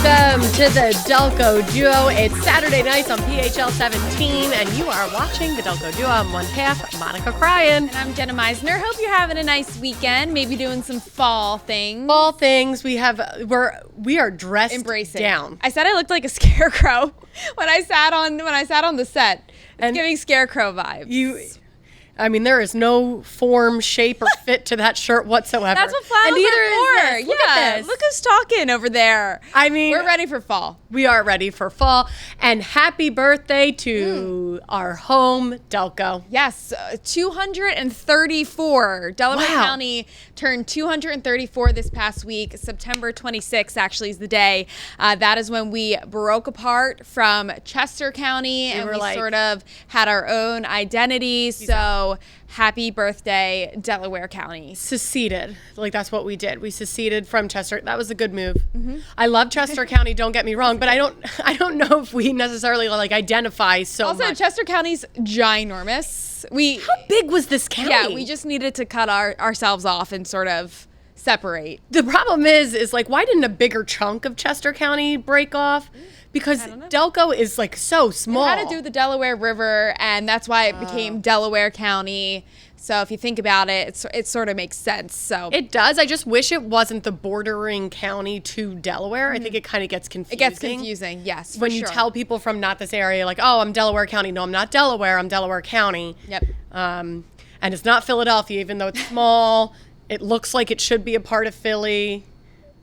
Welcome to the Delco Duo. It's Saturday nights on PHL 17, and you are watching the Delco Duo. I'm one half, Monica Cryan. And I'm Jenna Meisner. Hope you're having a nice weekend, maybe doing some fall things. Fall things. We are dressed Embracing. down. I said I looked like a scarecrow when I sat on the set. It's giving scarecrow vibes. There is no form, shape, or fit to that shirt whatsoever. That's what flannels are for. Look at this. Look who's talking over there. We're ready for fall. We are ready for fall. And happy birthday to our home, Delco. Yes, 234. Delaware County turned 234 this past week. September 26th actually is the day. That is when we broke apart from Chester County, and we sort of had our own identity. So happy birthday, Delaware County. Seceded. That's what we did. We seceded from Chester. That was a good move. Mm-hmm. I love Chester County, don't get me wrong, but I don't know if we necessarily identify so much. Also, Chester County's ginormous. How big was this county? Yeah, we just needed to cut ourselves off and sort of separate. The problem is why didn't a bigger chunk of Chester County break off? Because Delco is so small. It had to do with the Delaware River, and that's why it became Delaware County. So if you think about it, it sort of makes sense. So it does. I just wish it wasn't the bordering county to Delaware. Mm-hmm. I think it kind of gets confusing. It gets confusing, yes. When you tell people from not this area, I'm Delaware County. No, I'm not Delaware. I'm Delaware County. Yep. And it's not Philadelphia, even though it's small. It looks like it should be a part of Philly.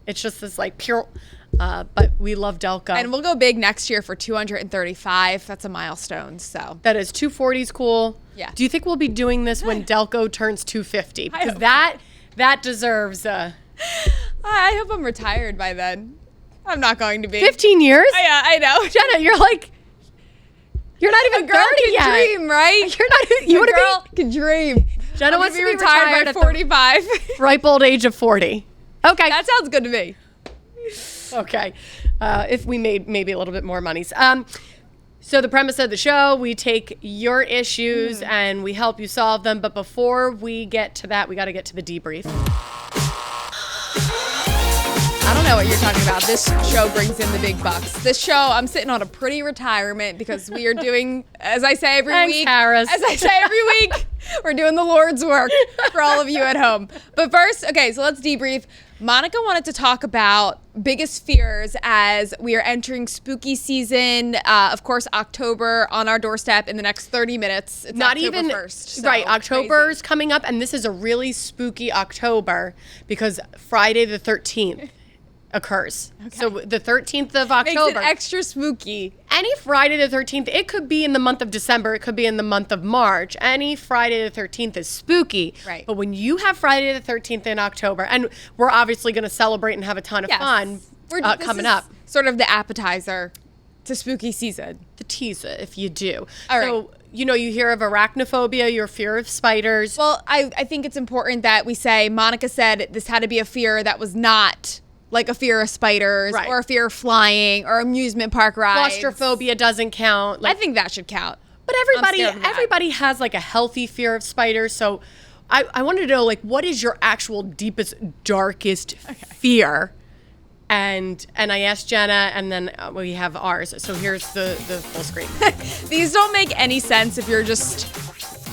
It's just this pure. But we love Delco. And we'll go big next year for 235. That's a milestone. So that is 240 is cool. Yeah. Do you think we'll be doing this when Delco turns 250? Because that deserves a. I hope I'm retired by then. I'm not going to be. 15 years? Yeah, I know. Jenna, you're not even 30 yet. Dream, right? You're not. You want to be? Can dream. Jenna wants to be retired by 45. Ripe old age of 40. Okay. That sounds good to me. Okay. If we made maybe a little bit more money. So the premise of the show, we take your issues and we help you solve them. But before we get to that, we got to get to the debrief. I don't know what you're talking about. This show brings in the big bucks. This show, I'm sitting on a pretty retirement because we are doing, as I say every week, we're doing the Lord's work for all of you at home. But first, so let's debrief. Monica wanted to talk about biggest fears as we are entering spooky season. Of course, October on our doorstep in the next 30 minutes. It's not October even 1st. So right. October's coming up, and this is a really spooky October because Friday the 13th occurs. Okay. So the 13th of October makes it extra spooky. Any Friday the 13th, it could be in the month of December, it could be in the month of March. Any Friday the 13th is spooky. Right. But when you have Friday the 13th in October, and we're obviously going to celebrate and have a ton of fun coming up. Sort of the appetizer to spooky season. The teaser, if you do. All right. You hear of arachnophobia, your fear of spiders. Well, I think it's important that we say, Monica said this had to be a fear that was not like a fear of spiders or a fear of flying or amusement park rides. Claustrophobia doesn't count. I think that should count. But everybody has a healthy fear of spiders. So I wanted to know what is your actual deepest, darkest fear? And I asked Jenna, and then we have ours. So here's the full screen. These don't make any sense if you're just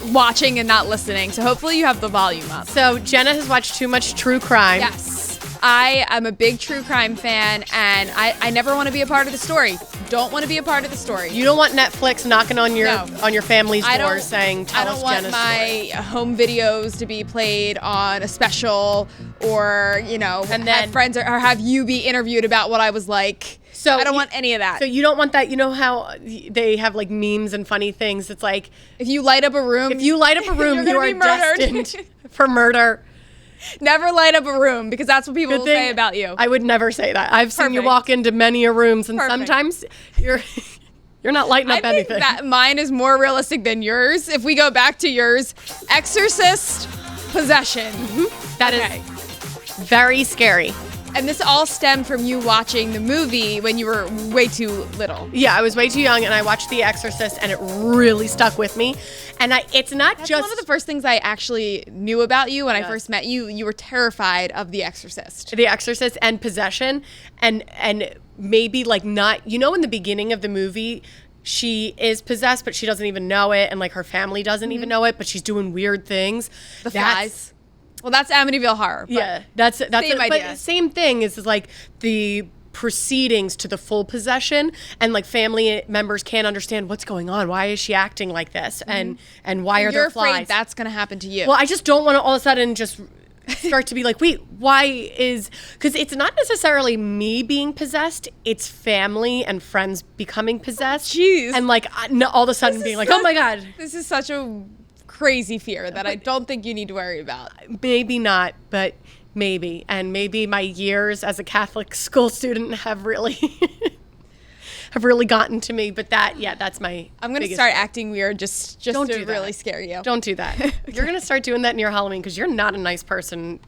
watching and not listening. So hopefully you have the volume up. So Jenna has watched too much true crime. Yes. I am a big true crime fan, and I never want to be a part of the story. Don't want to be a part of the story. You don't want Netflix knocking on your family's door saying, "Tell us Jenna's story." I don't want my home videos to be played on a special, or and then have friends or have you be interviewed about what I was like. So I don't want any of that. So you don't want that. You know how they have memes and funny things. It's like if you light up a room, you are destined for murder. Never light up a room because that's what people will say about you. I would never say that. I've seen you walk into many a rooms, and sometimes you're not lighting up anything. I think that mine is more realistic than yours. If we go back to yours, exorcist, possession. That is very scary. And this all stemmed from you watching the movie when you were way too little. Yeah, I was way too young, and I watched The Exorcist, and it really stuck with me. And it's not That's just one of the first things I actually knew about you when I first met you. You were terrified of The Exorcist. The Exorcist and possession, and maybe like not, in the beginning of the movie, she is possessed, but she doesn't even know it, and like her family doesn't even know it, but she's doing weird things. The flies. Well, that's Amityville Horror. Yeah, that's same idea. But same thing is like the proceedings to the full possession, and like family members can't understand what's going on. Why is she acting like this? And why are there flies? You're afraid that's going to happen to you. Well, I just don't want to all of a sudden just start to be like, wait, because it's not necessarily me being possessed, it's family and friends becoming possessed. Jeez. And like all of a sudden being like, oh my God. This is such a crazy fear that I don't think you need to worry about. Maybe not, but maybe. And maybe my years as a Catholic school student have really gotten to me. But that's my I'm going to start acting weird just to really scare you. Don't do that. You're going to start doing that near Halloween because you're not a nice person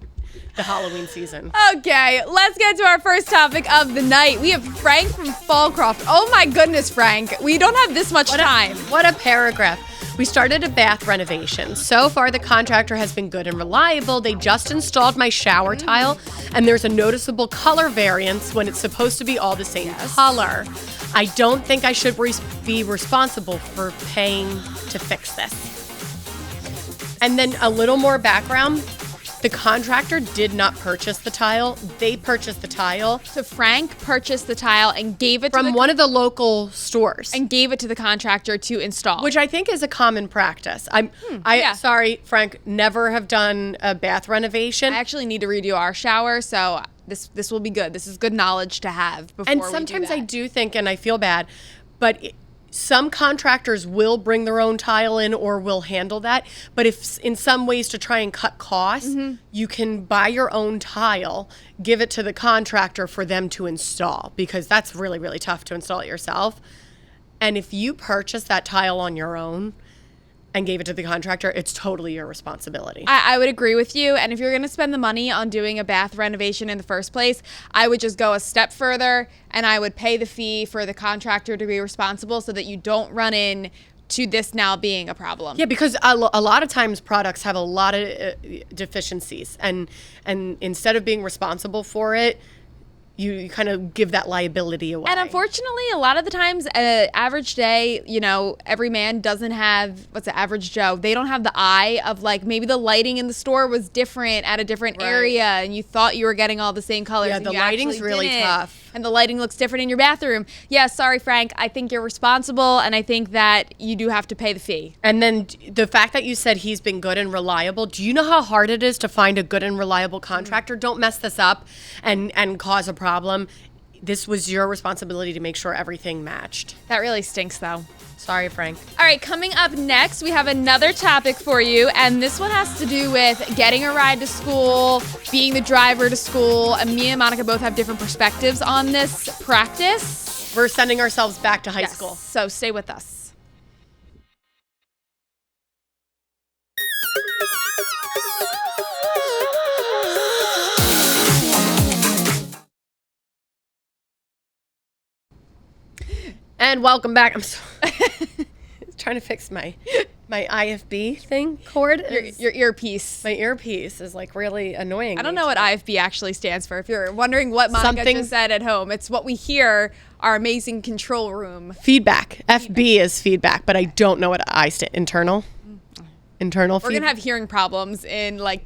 the Halloween season. Okay, let's get to our first topic of the night. We have Frank from Fallcroft. Oh my goodness, Frank. We don't have this much time. What a paragraph. We started a bath renovation. So far, the contractor has been good and reliable. They just installed my shower tile, and there's a noticeable color variance when it's supposed to be all the same color. I don't think I should be responsible for paying to fix this. And then a little more background. The contractor did not purchase the tile. They purchased the tile. So Frank purchased the tile and gave it from one of the local stores. And gave it to the contractor to install. Which I think is a common practice. Sorry, Frank, never have done a bath renovation. I actually need to redo our shower, so this will be good. This is good knowledge to have before we do that. And sometimes I do think, and I feel bad, but some contractors will bring their own tile in or will handle that. But if in some ways to try and cut costs, you can buy your own tile, give it to the contractor for them to install, because that's really, really tough to install it yourself. And if you purchase that tile on your own and gave it to the contractor, it's totally your responsibility. I would agree with you. And if you're going to spend the money on doing a bath renovation in the first place, I would just go a step further and I would pay the fee for the contractor to be responsible so that you don't run in to this now being a problem. Yeah, because a lot of times products have a lot of deficiencies, and instead of being responsible for it, you kind of give that liability away. And unfortunately, a lot of the times, average day, every man doesn't have, what's the average Joe? They don't have the eye of like, maybe the lighting in the store was different at a different area and you thought you were getting all the same colors. Yeah, the lighting's really tough. And the lighting looks different in your bathroom. Yeah, sorry, Frank. I think you're responsible, and I think that you do have to pay the fee. And then the fact that you said he's been good and reliable, do you know how hard it is to find a good and reliable contractor? Don't mess this up and cause a problem. This was your responsibility to make sure everything matched. That really stinks, though. Sorry, Frank. All right, coming up next, we have another topic for you, and this one has to do with getting a ride to school, being the driver to school, and me and Monica both have different perspectives on this practice. We're sending ourselves back to high school. So stay with us. And welcome back. I'm trying to fix my IFB thing cord. Your earpiece. My earpiece is like really annoying. I don't know what IFB actually stands for. If you're wondering what Monica just said at home, it's what we hear our amazing control room. Feedback. FB is feedback, but I don't know what I stand. Internal feedback. We're going to have hearing problems in like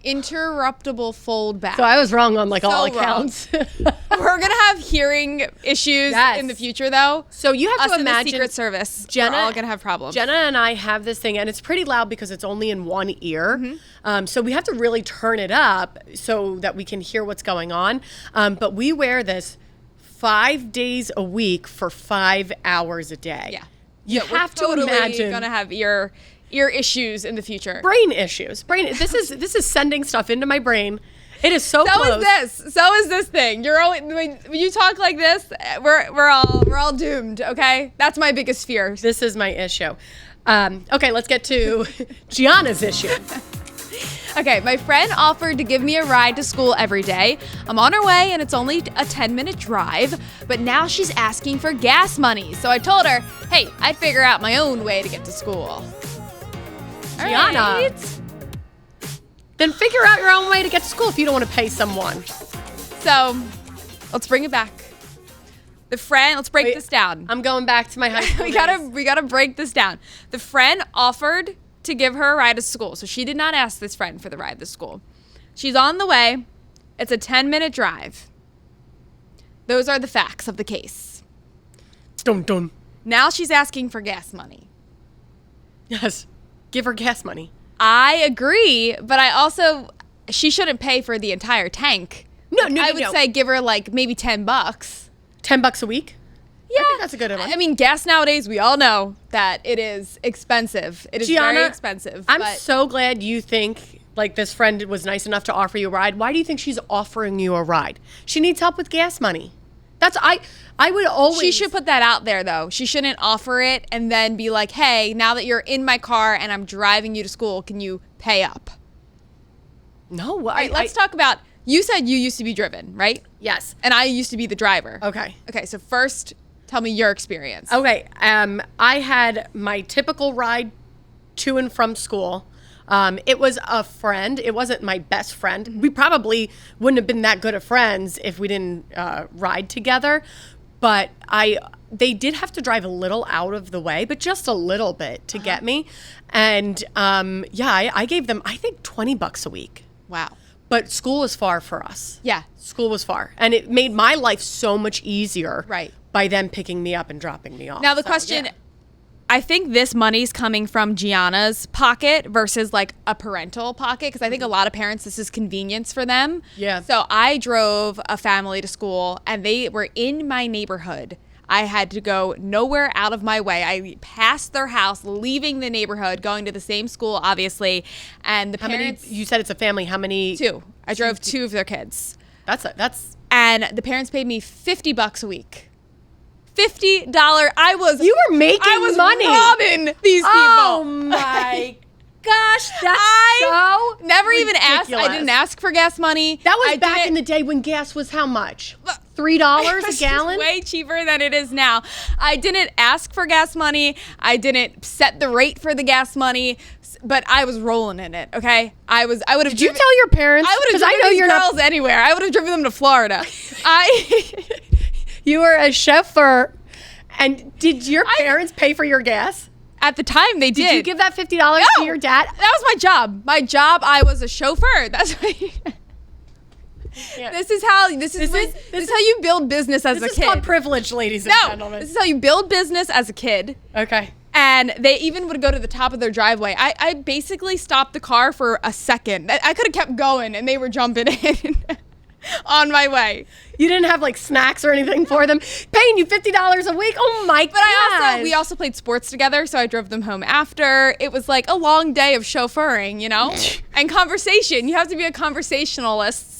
interruptible fold back. So I was wrong on like all accounts. We're going to have hearing issues in the future, though. So you have to imagine the Secret Service. Jenna, we're all going to have problems. Jenna and I have this thing, and it's pretty loud because it's only in one ear. So we have to really turn it up so that we can hear what's going on. But we wear this 5 days a week for 5 hours a day. Yeah. You have to imagine. We're going to have ear issues in the future. Brain issues. This is sending stuff into my brain. It is so close. So is this thing. You're always, when you talk like this, we're all doomed. Okay, that's my biggest fear. This is my issue. Okay, let's get to Gianna's issue. Okay, my friend offered to give me a ride to school every day. I'm on her way and it's only a 10-minute drive, but now she's asking for gas money. So I told her, hey, I'd figure out my own way to get to school. Gianna. Right. Then figure out your own way to get to school if you don't want to pay someone. So let's bring it back. Let's break this down. I'm going back to my high school we gotta break this down. The friend offered to give her a ride to school. So she did not ask this friend for the ride to school. She's on the way. It's a 10-minute drive. Those are the facts of the case. Dun dun. Now she's asking for gas money. Yes. Give her gas money. I agree, but she shouldn't pay for the entire tank. No. I would say give her like maybe $10. $10 a week? Yeah. I think that's a good one. I mean, gas nowadays, we all know that it is expensive. It is Gianna, very expensive. I'm so glad you think like this friend was nice enough to offer you a ride. Why do you think she's offering you a ride? She needs help with gas money. I would always. She should put that out there, though. She shouldn't offer it and then be like, hey, now that you're in my car and I'm driving you to school, can you pay up? No. Right, let's talk about, you said you used to be driven, right? Yes. And I used to be the driver. Okay. Okay, so first, tell me your experience. Okay. I had my typical ride to and from school. It was a friend. It wasn't my best friend. We probably wouldn't have been that good of friends if we didn't ride together. But they did have to drive a little out of the way, but just a little bit to get me. And I gave them, I think, $20 a week. Wow. But school was far for us. Yeah. School was far. And it made my life so much easier right. by them picking me up and dropping me off. Now the question, I think this money's coming from Gianna's pocket versus like a parental pocket, because I think a lot of parents, this is convenience for them. Yeah. So I drove a family to school and they were in my neighborhood. I had to go nowhere out of my way. I passed their house, leaving the neighborhood, going to the same school, obviously. And the parents. You said it's a family. How many? 2. I drove 2 of their kids. That's. And the parents paid me $50 a week. $50. You were making money. Robbing these people. Oh my gosh, that's never ridiculous. Even asked. I didn't ask for gas money. That was back in the day when gas was how much? $3 a gallon? Way cheaper than it is now. I didn't ask for gas money. I didn't set the rate for the gas money, but I was rolling in it. Okay, I would have. Did you tell your parents? I would have driven these girls anywhere. I would have driven them to Florida. You were a chauffeur, and did your parents pay for your gas? At the time, they did. Did you give that $50 to your dad? That was my job. My job, I was a chauffeur. That's what. This is how you build business as a kid. This is called privilege, ladies and gentlemen. This is how you build business as a kid. Okay. And they even would go to the top of their driveway. I basically stopped the car for a second. I could have kept going, and they were jumping in on my way. You didn't have like snacks or anything for them? Paying you $50 a week? Oh my God. But we also played sports together, so I drove them home after. It was like a long day of chauffeuring, and conversation. You have to be a conversationalist.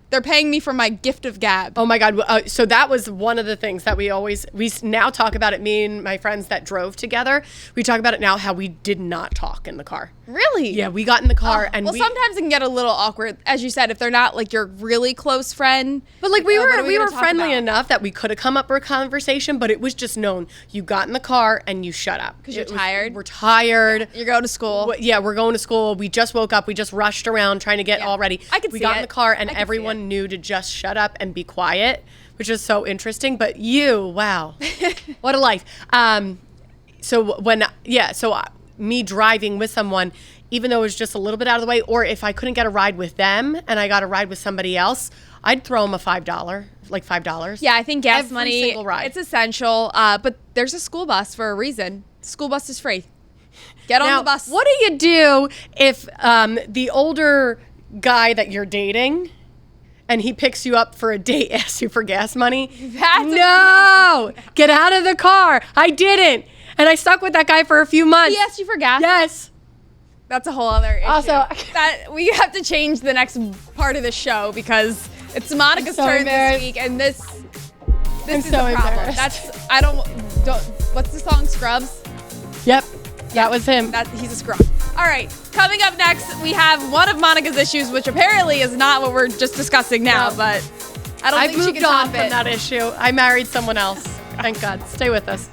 They're paying me for my gift of gab. Oh my God. So that was one of the things that we now talk about it. Me and my friends that drove together, we talk about it now, how we did not talk in the car. Really? Yeah, we got in the car and sometimes it can get a little awkward, as you said, if they're not like your really close friend. But like we were friendly enough that we could have come up with a conversation, but it was just known. You got in the car and you shut up. Because you're tired? We're tired. Yeah, you're going to school. Yeah, we're going to school. We just woke up. We just rushed around trying to get all ready. We got in the car and everyone knew to just shut up and be quiet, which is so interesting. But wow, what a life. Me driving with someone, even though it was just a little bit out of the way, or if I couldn't get a ride with them and I got a ride with somebody else, I'd throw them a $5. Yeah, I think gas every money, single ride. It's essential. But there's a school bus for a reason. School bus is free. Get on the bus. What do you do if the older guy that you're dating and he picks you up for a date, asks you for gas money? Get out of the car. I didn't. And I stuck with that guy for a few months. He asked you for gas? Yes. That's a whole other issue. Also, that we have to change the next part of the show because it's Monica's turn this week, and this is so the problem. What's the song, Scrubs? Yep. That was him. He's a scrub. All right. Coming up next, we have one of Monica's issues, which apparently is not what we're just discussing now, but I don't think she can top it. I've moved on from that issue. I married someone else. Thank God. Stay with us.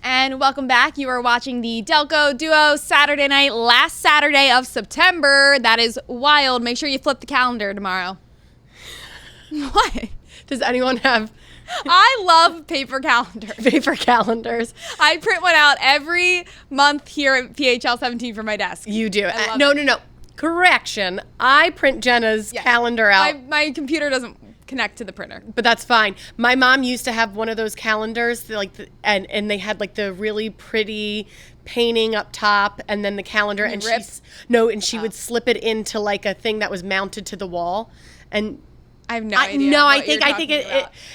And welcome back. You are watching the Delco Duo Saturday night, last Saturday of September. That is wild. Make sure you flip the calendar tomorrow. What? Does anyone have... I love paper calendars. Paper calendars. I print one out every month here at PHL 17 for my desk. You do. No. Correction. I print Jenna's calendar out. My computer doesn't connect to the printer. But that's fine. My mom used to have one of those calendars, and they had like the really pretty painting up top, and then the calendar, and she would slip it into like a thing that was mounted to the wall, and I have no idea. No, I think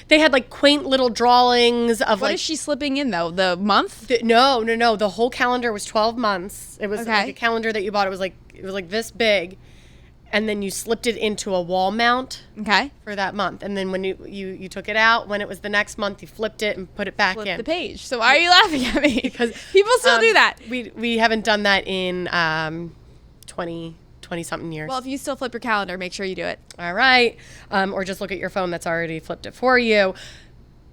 they had like quaint little drawings of What is she slipping in though? The month? No. The whole calendar was 12 months. It was like a calendar that you bought. It was like this big. And then you slipped it into a wall mount for that month. And then when you took it out, when it was the next month, you flipped it and put it back in. The page. So why are you laughing at me? Because people still do that. We haven't done that in 20-something years. Well, if you still flip your calendar, make sure you do it. All right. Or just look at your phone that's already flipped it for you.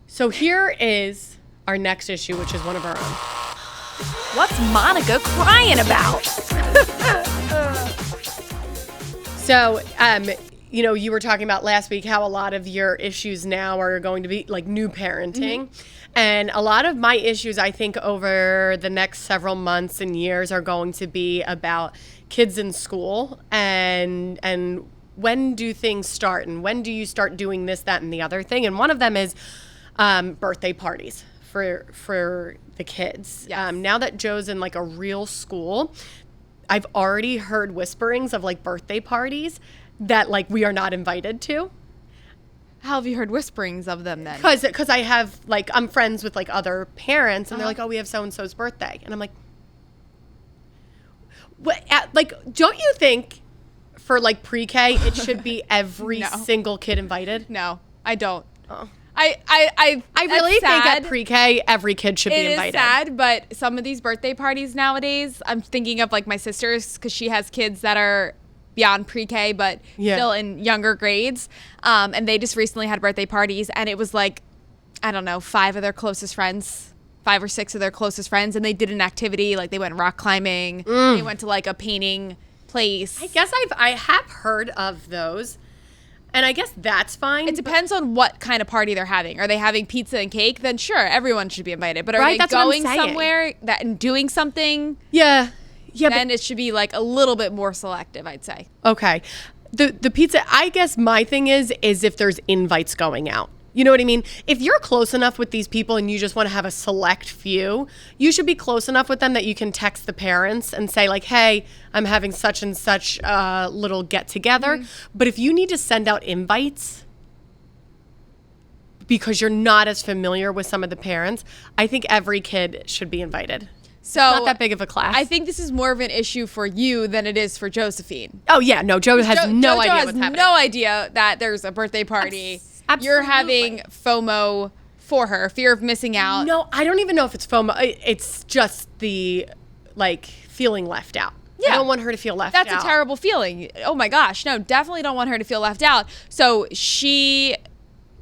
So here is our next issue, which is one of our own. What's Monica crying about? So, you were talking about last week how a lot of your issues now are going to be like new parenting. Mm-hmm. And a lot of my issues, I think, over the next several months and years are going to be about kids in school and when do things start and when do you start doing this, that, and the other thing. And one of them is birthday parties for the kids. Yes. Now that Joe's in like a real school, I've already heard whisperings of like birthday parties that like we are not invited to. How have you heard whisperings of them then? Because I have like, I'm friends with like other parents and they're like, oh, we have so-and-so's birthday. And I'm like, what? Don't you think for like pre-K, it should be every single kid invited? No, I don't. Oh. I really think at pre-K, every kid should be invited. It is sad, but some of these birthday parties nowadays, I'm thinking of like my sister's because she has kids that are beyond pre-K, but still in younger grades. And they just recently had birthday parties, and it was like, I don't know, 5 or 6 of their closest friends, and they did an activity, like they went rock climbing, they went to like a painting place. I guess I have heard of those. And I guess that's fine. It depends on what kind of party they're having. Are they having pizza and cake? Then sure, everyone should be invited. But are they going somewhere and doing something? Yeah. Then it should be like a little bit more selective, I'd say. Okay. The pizza, I guess my thing is if there's invites going out. You know what I mean? If you're close enough with these people and you just want to have a select few, you should be close enough with them that you can text the parents and say like, hey, I'm having such and such little get together. Mm-hmm. But if you need to send out invites because you're not as familiar with some of the parents, I think every kid should be invited. So it's not that big of a class. I think this is more of an issue for you than it is for Josephine. Oh yeah, no, Joe has no idea what's happening. No idea that there's a birthday party. Absolutely. You're having FOMO for her, fear of missing out. No, I don't even know if it's FOMO. It's just the like feeling left out. Yeah. I don't want her to feel left out. That's a terrible feeling. Oh my gosh, no, definitely don't want her to feel left out. So she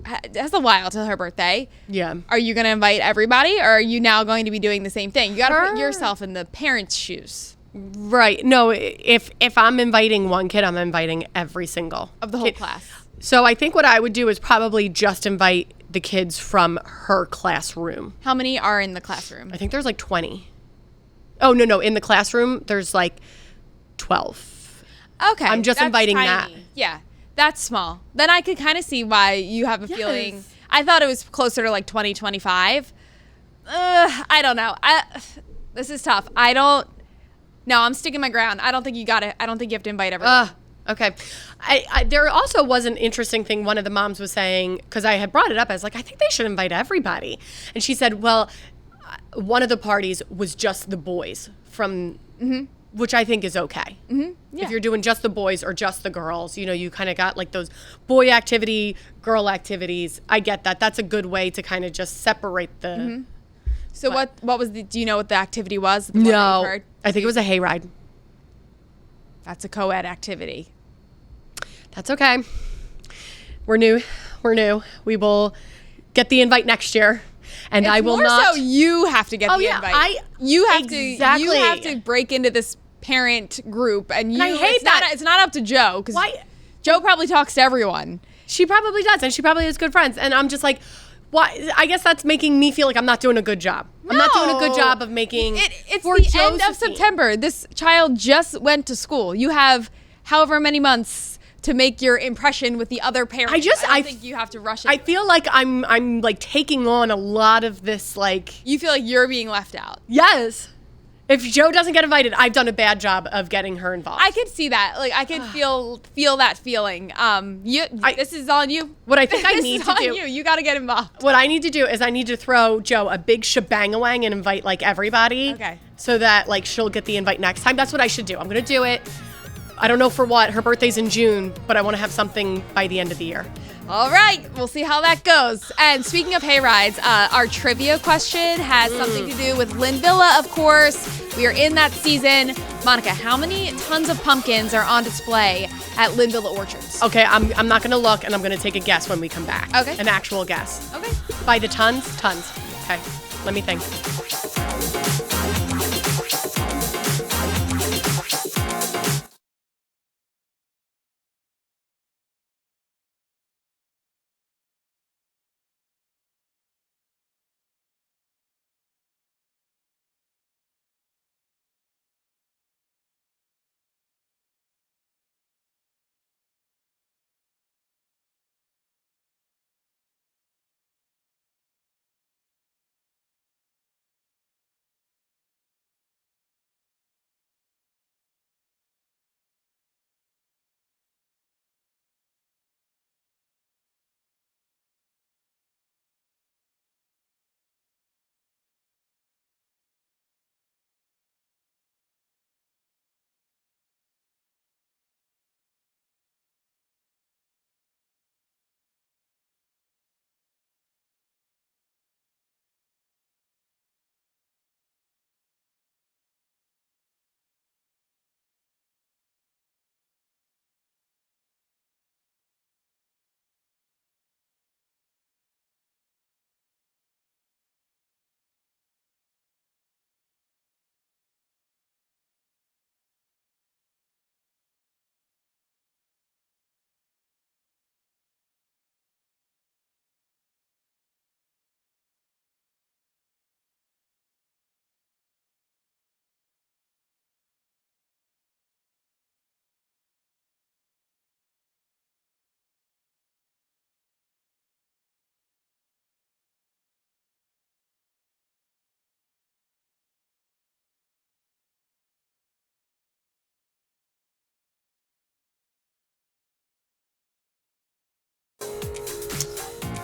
has a while till her birthday. Yeah. Are you going to invite everybody, or are you now going to be doing the same thing? You got to put yourself in the parents' shoes. Right. No, if I'm inviting one kid, I'm inviting every single of the whole class. So I think what I would do is probably just invite the kids from her classroom. How many are in the classroom? I think there's like 20. Oh, no. In the classroom, there's like 12. Okay. I'm just inviting tiny. That. Yeah. That's small. Then I could kind of see why you have a feeling. I thought it was closer to like 20, 25. I don't know. This is tough. No, I'm sticking my ground. I don't think you got it. I don't think you have to invite everyone. Okay. There also was an interesting thing one of the moms was saying, because I had brought it up. I was like, I think they should invite everybody. And she said, well, one of the parties was just the boys from which I think is okay. Yeah. If you're doing just the boys or just the girls, you know, you kind of got like those boy activity, girl activities. I get that. That's a good way to kind of just separate the. So what was do you know what the activity was? The one that you No, heard? I think it was a hayride. That's a co-ed activity. That's okay. We're new. We will get the invite next year. And I will more not. So you have to get the invite. You have to break into this parent group, and I hate that. It's not up to Joe, because Joe probably talks to everyone. She probably does, and she probably has good friends. And I'm just like, why? I guess that's making me feel like I'm not doing a good job. I'm not doing a good job of making. It's the end of September. This child just went to school. You have however many months to make your impression with the other parents. I don't think you have to rush it. I feel like I'm like taking on a lot of this, like. You feel like you're being left out. Yes. If Joe doesn't get invited, I've done a bad job of getting her involved. I could see that. Like, I could feel that feeling. This is on you. What I think I need to do. You got to get involved. What I need to do is I need to throw Joe a big shebang-a-wang and invite like everybody. Okay. So that like she'll get the invite next time. That's what I should do. I'm going to do it. I don't know for what. Her birthday's in June, but I want to have something by the end of the year. All right. We'll see how that goes. And speaking of hayrides, our trivia question has something to do with Lynn Villa, of course. We are in that season. Monica, how many tons of pumpkins are on display at Lynn Villa Orchards? Okay, I'm not going to look, and I'm going to take a guess when we come back. Okay. An actual guess. Okay. By the tons? Tons. Okay. Let me think.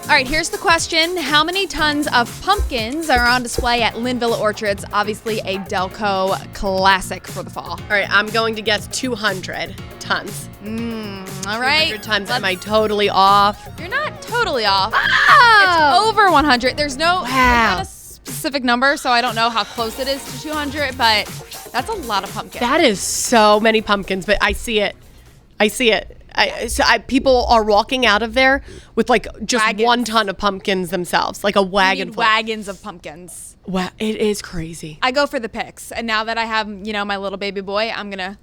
All right, here's the question. How many tons of pumpkins are on display at Lynn Villa Orchards? Obviously a Delco classic for the fall. All right, I'm going to guess 200 tons. All right. 200 tons. Am I totally off? You're not totally off. Oh! It's over 100. There's not Wow. a specific number, so I don't know how close it is to 200, but that's a lot of pumpkins. That is so many pumpkins, but I see it. People are walking out of there with like just Wagons. 1 ton of pumpkins themselves, like a wagon full. Wagons of pumpkins. Wow, it is crazy. I go for the picks, and now that I have, my little baby boy, I'm gonna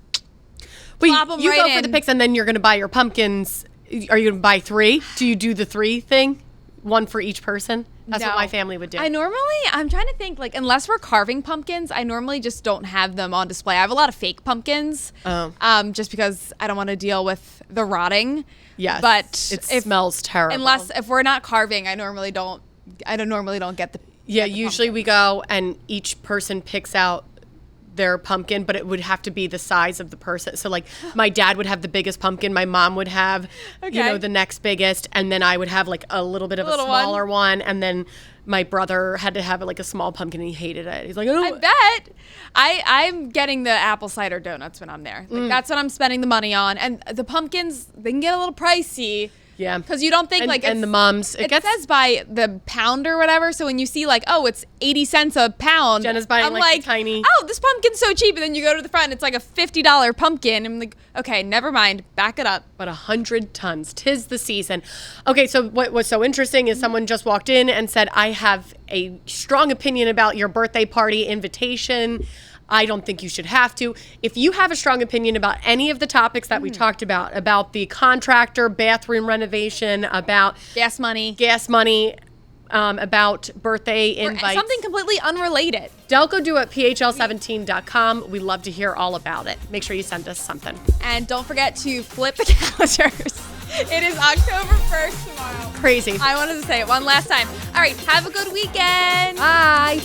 But plop 'em you right go in. for the picks, and then you're going to buy your pumpkins. Are you going to buy 3? Do you do the 3 thing? 1 for each person? That's what No. my family would do. I'm trying to think, like, unless we're carving pumpkins, I normally just don't have them on display. I have a lot of fake pumpkins, just because I don't want to deal with the rotting. Yes, but it smells terrible. Unless if we're not carving, I normally don't get the. Yeah, get the usually we go and each person picks out their pumpkin, but it would have to be the size of the person. So like my dad would have the biggest pumpkin, my mom would have, Okay. the next biggest, and then I would have like a little bit of a Little smaller one, and then My brother had to have like a small pumpkin and he hated it. He's like, oh. I bet. I'm getting the apple cider donuts when I'm there. Like, that's what I'm spending the money on. And the pumpkins, they can get a little pricey. Yeah. Because you don't think and the mums. It says by the pound or whatever. So when you see like, oh, it's 80 cents a pound. Jenna's buying I'm like tiny. Oh, this pumpkin's so cheap. And then you go to the front, it's like a $50 pumpkin. I'm like, okay, never mind. Back it up. But 100 tons. 'Tis the season. Okay, so what was so interesting is someone just walked in and said, I have a strong opinion about your birthday party invitation. I don't think you should have to. If you have a strong opinion about any of the topics that we talked about the contractor, bathroom renovation, about gas money, about birthday invites. Or something completely unrelated. Delco Duo at phl17.com. We love to hear all about it. Make sure you send us something. And don't forget to flip the calendars. It is October 1st tomorrow. Crazy. I wanted to say it one last time. All right, have a good weekend. Bye.